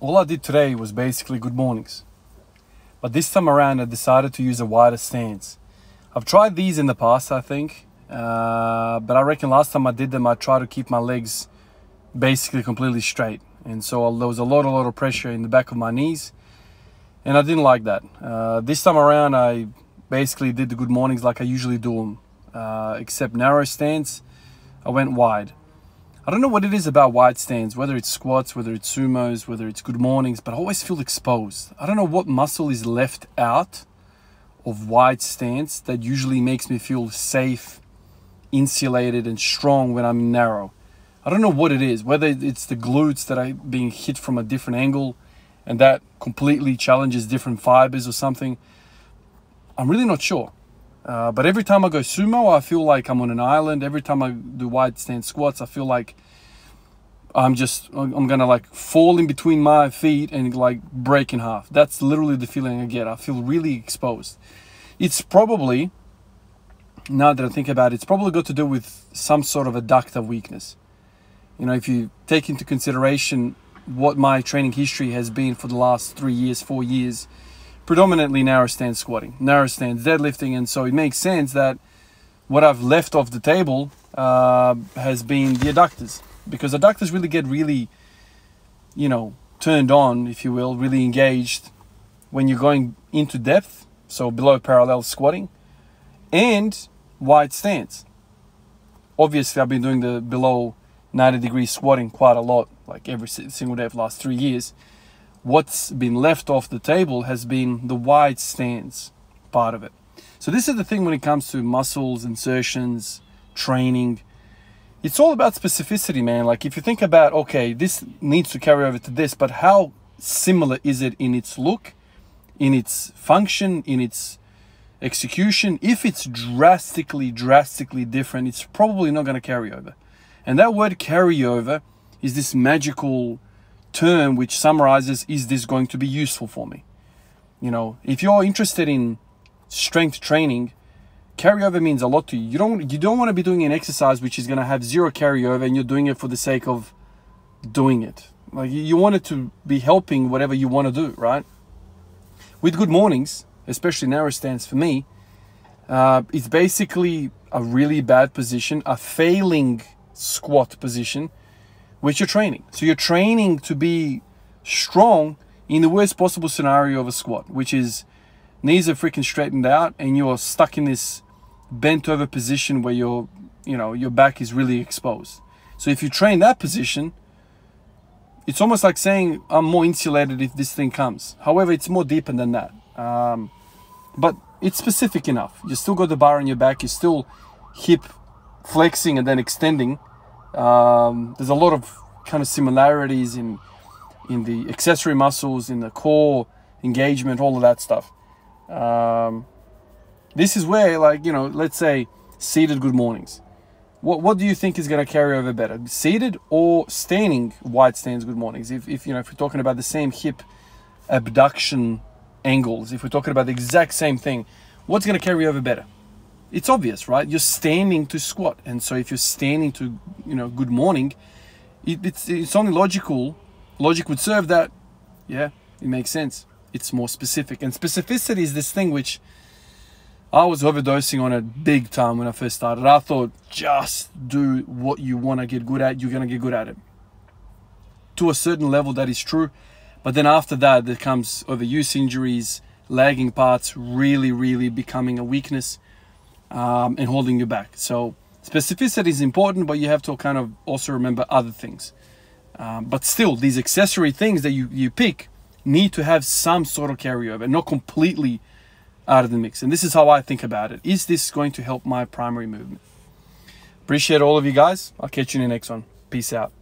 all I did today was basically good mornings. But this time around, I decided to use a wider stance. I've tried these in the past, I think. But I reckon last time I did them, I tried to keep my legs basically completely straight. And so there was a lot of pressure in the back of my knees. And I didn't like that. This time around, I basically did the good mornings like I usually do them. Except narrow stance, I went wide. I don't know what it is about wide stance, whether it's squats, whether it's sumos, whether it's good mornings, but I always feel exposed. I don't know what muscle is left out of wide stance that usually makes me feel safe, insulated and strong when I'm narrow. I don't know what it is, whether it's the glutes that are being hit from a different angle and that completely challenges different fibers or something. I'm really not sure. But every time I go sumo, I feel like I'm on an island. Every time I do wide stance squats, I feel like I'm gonna like fall in between my feet and like break in half. That's literally the feeling I get. I feel really exposed. It's probably, now that I think about it, it's probably got to do with some sort of adductor weakness. You know, if you take into consideration what my training history has been for the last 3 years, 4 years, predominantly narrow stance squatting, narrow stance deadlifting, and so it makes sense that what I've left off the table has been the adductors, because adductors really get you know, turned on, if you will, really engaged when you're going into depth, so below parallel squatting, and wide stance. Obviously, I've been doing the below 90-degree squatting quite a lot, like every single day for the last 3 years. What's been left off the table has been the wide stance part of it. So this is the thing when it comes to muscles, insertions, training. It's all about specificity, man. Like if you think about, okay, this needs to carry over to this, but how similar is it in its look, in its function, in its execution? If it's drastically different, it's probably not going to carry over. And that word carryover is this magical term which summarizes, is this going to be useful for me? You know, if you're interested in strength training, carryover means a lot to you. You don't want to be doing an exercise which is going to have zero carryover and you're doing it for the sake of doing it. Like you want it to be helping whatever you want to do, right? With good mornings, especially narrow stance for me, it's basically a really bad position, a failing squat position, which you're training. So you're training to be strong in the worst possible scenario of a squat, which is knees are freaking straightened out and you're stuck in this bent over position where your back is really exposed. So if you train that position, it's almost like saying I'm more insulated if this thing comes. However, it's more deeper than that. But it's specific enough. You still got the bar on your back, you're still hip flexing and then extending. There's a lot of kind of similarities in the accessory muscles, in the core engagement, all of that stuff. This is where, like, you know, let's say seated good mornings. What do you think is going to carry over better, seated or standing wide stance good mornings? If we're talking about the same hip abduction angles, if we're talking about the exact same thing, what's going to carry over better? It's obvious, right? You're standing to squat, and so if you're standing to, good morning, it's only logical. Logic would serve that. Yeah, it makes sense. It's more specific, and specificity is this thing which I was overdosing on it big time when I first started. I thought, just do what you want to get good at, you're going to get good at it. To a certain level, that is true. But then after that, there comes overuse injuries, lagging parts, really becoming a weakness, and holding you back. So specificity is important, but you have to kind of also remember other things. But still, these accessory things that you pick need to have some sort of carryover, not completely out of the mix. And this is how I think about it. Is this going to help my primary movement? Appreciate all of you guys. I'll catch you in the next one. Peace out.